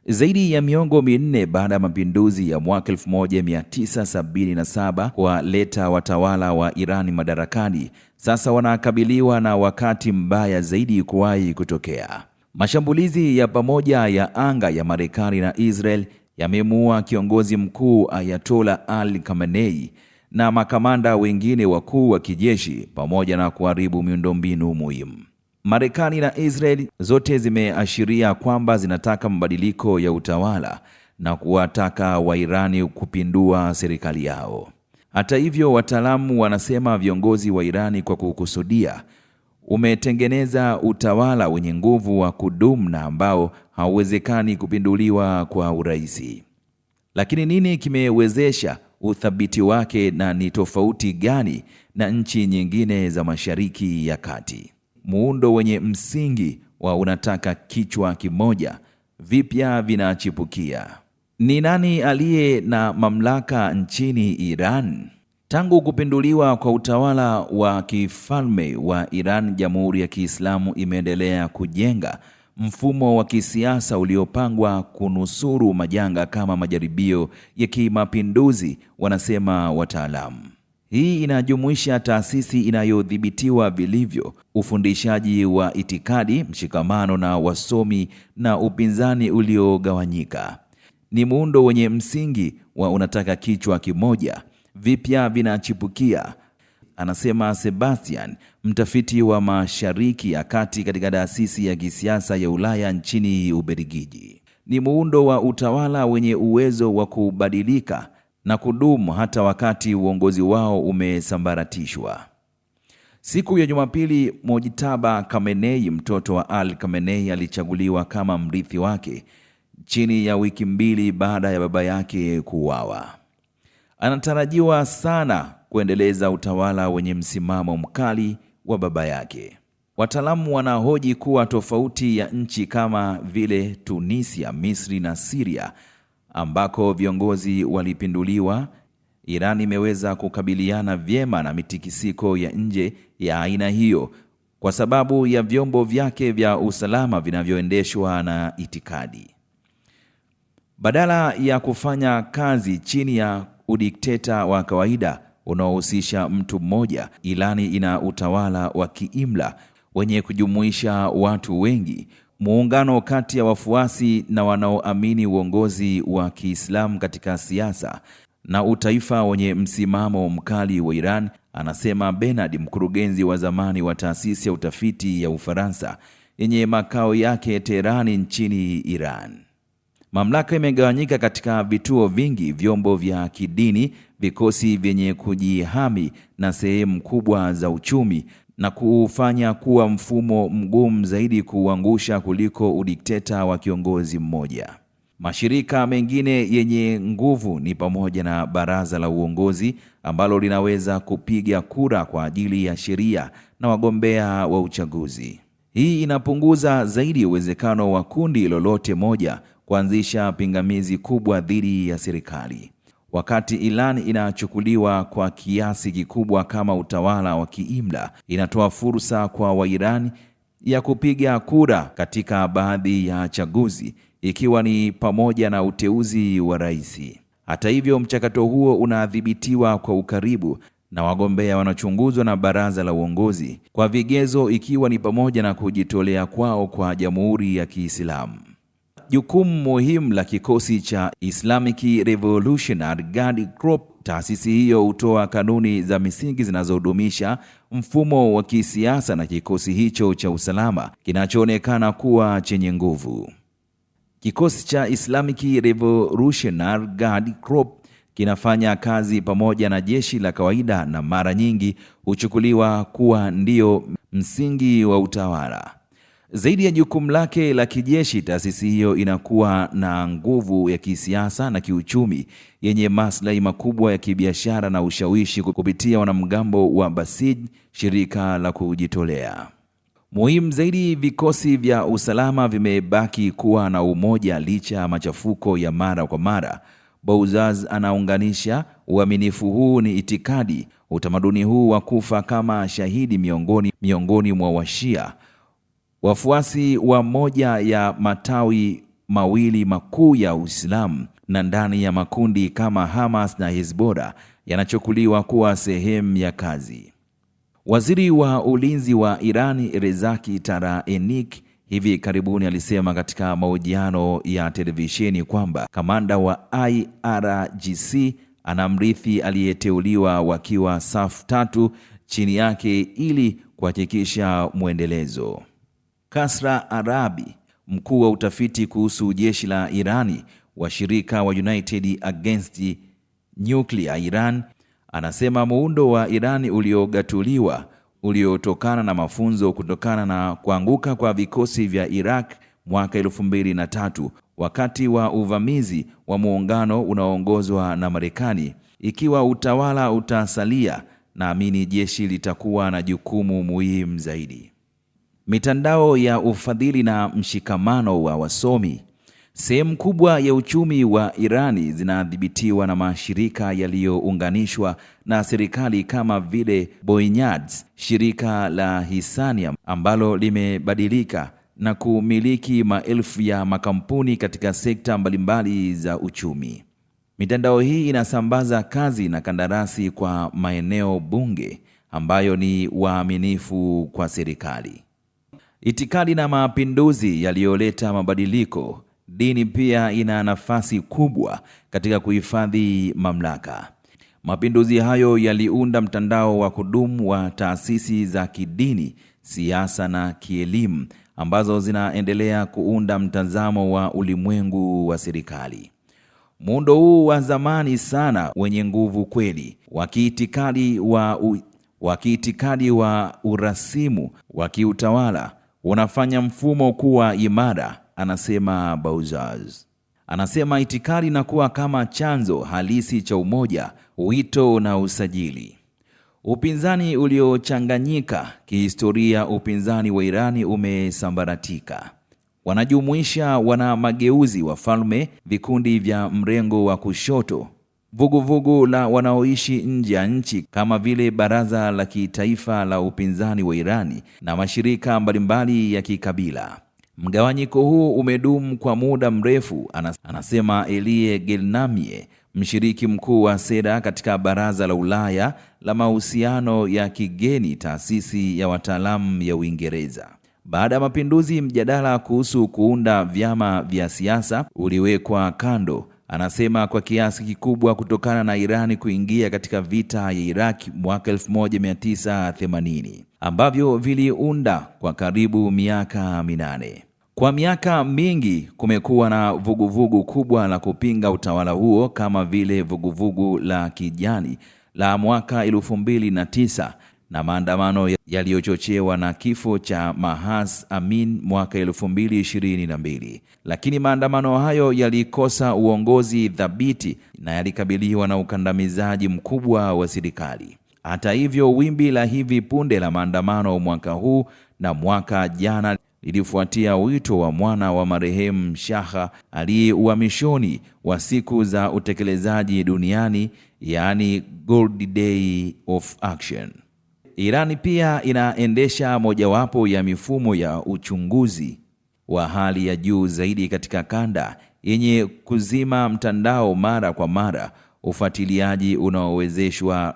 Zaidi ya miongo minne baada ya mapinduzi ya mwaka 1977 kuwaleta watawala wa Iran madarakani, sasa wanakabiliwa na wakati mbaya zaidi kuwahi kutokea. Mashambulizi ya pamoja ya anga ya Marekani na Israel yamemuua kiongozi mkuu Ayatollah Ali Khamenei na makamanda wengine wakuu wa kijeshi pamoja na kuharibu miundombinu muhimu. Marekani na Israel zote zimeashiria kwamba zinataka mabadiliko ya utawala na kuwataka Wairani kupindua serikali yao. Hata hivyo, wataalamu wanasema viongozi wa Irani kwa kukusudia umetengeneza utawala wenye nguvu wa kudumu na ambao hauwezekani kupinduliwa kwa urahisi. Lakini nini kimewezesha uthabiti wake na ni tofauti gani na nchi nyingine za Mashariki ya Kati? Muundo wenye msingi wa unataka kichwa kimoja, vipya vinachipukia. Ni nani aliye na mamlaka nchini Iran? Tangu kupinduliwa kwa utawala wa kifalme wa Iran, Jamhuri ya Kiislamu imeendelea kujenga mfumo wa kisiasa uliopangwa kunusuru majanga kama majaribio ya kimapinduzi, wanasema wataalamu. Hii inajumuisha taasisi inayodhibitiwa vilivyo, ufundishaji wa itikadi, mshikamano na wasomi na upinzani uliogawanyika. Ni muundo wenye msingi wa unataka kichwa kimoja, vipya vinachipukia, anasema Sebastian, mtafiti wa Mashariki ya Kati katika taasisi ya kisiasa ya Ulaya nchini Ubelgiji. Ni muundo wa utawala wenye uwezo wa kubadilika na kudumu hata wakati uongozi wao umesambaratishwa. Siku ya Jumapili, Mojtaba Khamenei, mtoto wa Ali Khamenei, alichaguliwa kama mrithi wake chini ya wiki mbili baada ya baba yake kuuawa. Anatarajiwa sana kuendeleza utawala wenye msimamo mkali wa baba yake. Wataalamu wanahoji kuwa tofauti ya nchi kama vile Tunisia, Misri na Syria ambako viongozi walipinduliwa, Iran imeweza kukabiliana vyema na mitikisiko ya nje ya aina hiyo kwa sababu ya vyombo vyake vya usalama vinavyoendeshwa na itikadi. Badala ya kufanya kazi chini ya udikteta wa kawaida unaohusisha mtu mmoja, Irani ina utawala wa kiimla wenye kujumuisha watu wengi, muungano kati ya wafuasi na wanaoamini uongozi wa Kiislamu katika siasa na utaifa wenye msimamo mkali wa Iran, anasema Bernard, mkurugenzi wa zamani wa taasisi ya utafiti ya Ufaransa yenye makao yake Teherani nchini Iran. Mamlaka imegawanyika katika vituo vingi, vyombo vya kidini, vikosi vyenye kujihami na sehemu kubwa za uchumi, na kufanya kuwa mfumo mgumu zaidi kuangusha kuliko udikteta wa kiongozi mmoja. Mashirika mengine yenye nguvu ni pamoja na baraza la uongozi ambalo linaweza kupiga kura kwa ajili ya sheria na wagombea wa uchaguzi. Hii inapunguza zaidi uwezekano wa kundi lolote moja kuanzisha pingamizi kubwa dhidi ya serikali. Wakati Iran inachukuliwa kwa kiasi kikubwa kama utawala wa kiimla, inatoa fursa kwa Wairani ya kupiga kura katika baadhi ya chaguzi, ikiwa ni pamoja na uteuzi wa rais. Hata hivyo, mchakato huo unadhibitiwa kwa ukaribu na wagombea wanachunguzwa na baraza la uongozi kwa vigezo, ikiwa ni pamoja na kujitolea kwao kwa Jamhuri ya Kiislamu. Jukumu muhimu la kikosi cha Islamic Revolutionary Guard Corps. Taasisi hiyo hutoa kanuni za misingi zinazodumisha mfumo wa kisiasa na kikosi hicho cha usalama kinachoonekana kuwa chenye nguvu. Kikosi cha Islamic Revolutionary Guard Corps kinafanya kazi pamoja na jeshi la kawaida na mara nyingi huchukuliwa kuwa ndio msingi wa utawala. Zaidi ya jukumu lake la kijeshi, taasisi hiyo inakuwa na nguvu ya kisiasa na kiuchumi yenye maslahi makubwa ya kibiashara na ushawishi kupitia wanamgambo wa Basij, shirika la kujitolea. Muhimu zaidi, vikosi vya usalama vimebaki kuwa na umoja licha ya machafuko ya mara kwa mara. Bouzaz anaunganisha uaminifu huu ni itikadi, utamaduni huu wa kufa kama shahidi miongoni mwa Washia, wafuasi wa moja ya matawi mawili makuu ya Uislamu na ndani ya makundi kama Hamas na Hezbollah yanachukuliwa kuwa sehemu ya kazi. Waziri wa ulinzi wa Iran Rezaki Taraenik hivi karibuni alisema katika mahojiano ya televisheni kwamba kamanda wa IRGC anamrithi aliyeteuliwa wakiwa safu tatu chini yake ili kuhakikisha mwendelezo. Kasra Arabi, mkuu wa utafiti kuhusu jeshi la Irani wa shirika wa United Against Nuclear Iran, anasema muundo wa Irani uliogatuliwa uliotokana na mafunzo kutokana na kuanguka kwa vikosi vya Iraq mwaka 2003 wakati wa uvamizi wa muungano unaoongozwa na Marekani. Ikiwa utawala utasalia, naamini jeshi litakuwa na jukumu muhimu zaidi. Mitandao ya ufadhili na mshikamano wa wasomi. Sehemu kubwa ya uchumi wa Irani zinadhibitiwa na mashirika yaliyounganishwa na serikali kama vile Boyards, shirika la hisani ambalo limebadilika na kumiliki maelfu ya makampuni katika sekta mbalimbali za uchumi. Mitandao hii inasambaza kazi na kandarasi kwa maeneo bunge ambayo ni waaminifu kwa serikali. Itikadi na mapinduzi yaliyoleta mabadiliko. Dini pia ina nafasi kubwa katika kuhifadhi mamlaka. Mapinduzi hayo yaliunda mtandao wa kudumu wa taasisi za kidini, siasa na kielimu ambazo zinaendelea kuunda mtazamo wa ulimwengu wa serikali. Muundo huu wa zamani sana wenye nguvu kweli wa kiitikadi wa urasimu wa kiutawala unafanya mfumo kuwa imara, anasema Bouzaz. Anasema itikadi inakuwa kama chanzo halisi cha umoja, wito na usajili. Upinzani uliochanganyika kihistoria. Upinzani wa Irani umesambaratika. Wanajumuisha wana mageuzi, wafalme, vikundi vya mrengo wa kushoto, vuguvugu la wanaoishi nje ya nchi kama vile Baraza la Kitaifa la Upinzani wa Irani na mashirika mbalimbali ya kikabila. Mgawanyiko huu umedumu kwa muda mrefu, anasema Elie Gelnamie, mshiriki mkuu wa sera katika Baraza la Ulaya la mahusiano ya kigeni, taasisi ya wataalamu ya Uingereza. Baada ya mapinduzi, mjadala kuhusu kuunda vyama vya siasa uliwekwa kando, anasema kwa kiasi kikubwa kutokana na Irani kuingia katika vita ya Iraq mwaka 1980 ambavyo viliunda kwa karibu miaka 8. Kwa miaka mingi kumekuwa na vuguvugu kubwa la kupinga utawala huo kama vile vuguvugu la kijani la mwaka 2009 na maandamano yaliyochochewa na kifo cha Mahsa Amin mwaka 2022. Lakini maandamano hayo yalikosa uongozi thabiti na yalikabiliwa na ukandamizaji mkubwa wa serikali. Hata hivyo, wimbi la hivi punde la maandamano mwaka huu na mwaka jana lilifuatia wito wa mwana wa marehemu Shah aliye uhamishoni wa siku za utekelezaji duniani, yaani Gold Day of Action. Irani pia inaendesha mojawapo ya mifumo ya uchunguzi wa hali ya juu zaidi katika kanda, yenye kuzima mtandao mara kwa mara, ufuatiliaji unaowezeshwa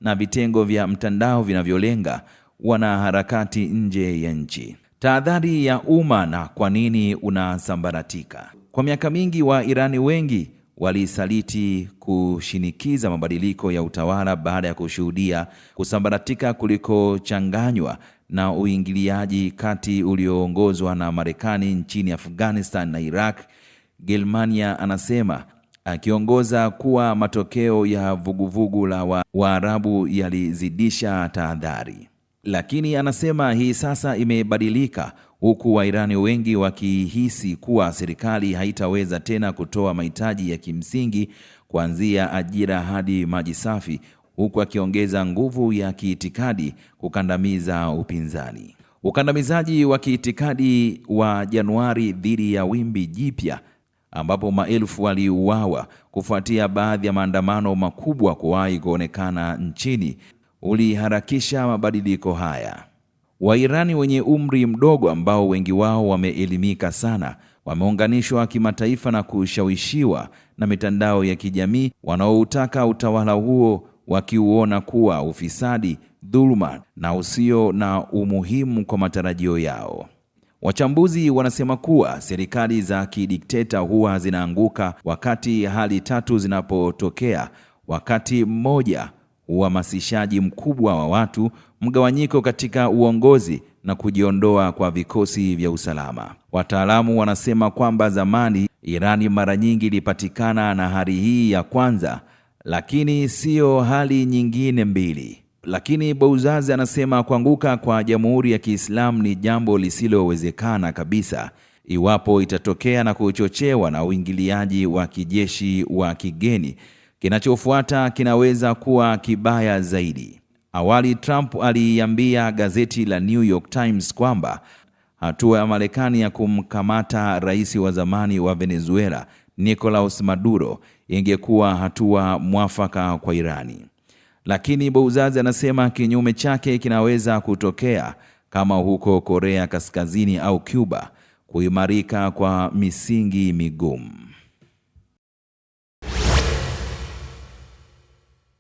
na vitengo vya mtandao vinavyolenga wanaharakati nje ya nchi. Tahadhari ya umma na kwa nini unasambaratika. Kwa miaka mingi wa Irani wengi walisaliti kushinikiza mabadiliko ya utawala baada ya kushuhudia kusambaratika kulikochanganywa na uingiliaji kati ulioongozwa na Marekani nchini Afghanistan na Iraq. Gelmania anasema, akiongoza kuwa matokeo ya vuguvugu la Waarabu yalizidisha tahadhari. Lakini anasema hii sasa imebadilika, huku Wairani wengi wakihisi kuwa serikali haitaweza tena kutoa mahitaji ya kimsingi kuanzia ajira hadi maji safi, huku akiongeza nguvu ya kiitikadi kukandamiza upinzani. Ukandamizaji wa kiitikadi wa Januari dhidi ya wimbi jipya ambapo maelfu waliuawa kufuatia baadhi ya maandamano makubwa kuwahi kuonekana nchini uliharakisha mabadiliko haya. Wairani wenye umri mdogo ambao wengi wao wameelimika sana wameunganishwa kimataifa na kushawishiwa na mitandao ya kijamii wanaoutaka utawala huo wakiuona kuwa ufisadi, dhuluma na usio na umuhimu kwa matarajio yao. Wachambuzi wanasema kuwa serikali za kidikteta huwa zinaanguka wakati hali tatu zinapotokea: wakati mmoja, uhamasishaji mkubwa wa watu, mgawanyiko katika uongozi na kujiondoa kwa vikosi vya usalama. Wataalamu wanasema kwamba zamani Irani mara nyingi ilipatikana na hali hii ya kwanza, lakini sio hali nyingine mbili. Lakini Bouzazi anasema kuanguka kwa Jamhuri ya Kiislamu ni jambo lisilowezekana kabisa iwapo itatokea na kuchochewa na uingiliaji wa kijeshi wa kigeni. Kinachofuata kinaweza kuwa kibaya zaidi. Awali Trump aliambia gazeti la New York Times kwamba hatua ya Marekani ya kumkamata rais wa zamani wa Venezuela Nicolas Maduro ingekuwa hatua mwafaka kwa Irani. Lakini Bouzazi anasema kinyume chake kinaweza kutokea, kama huko Korea Kaskazini au Cuba, kuimarika kwa misingi migumu.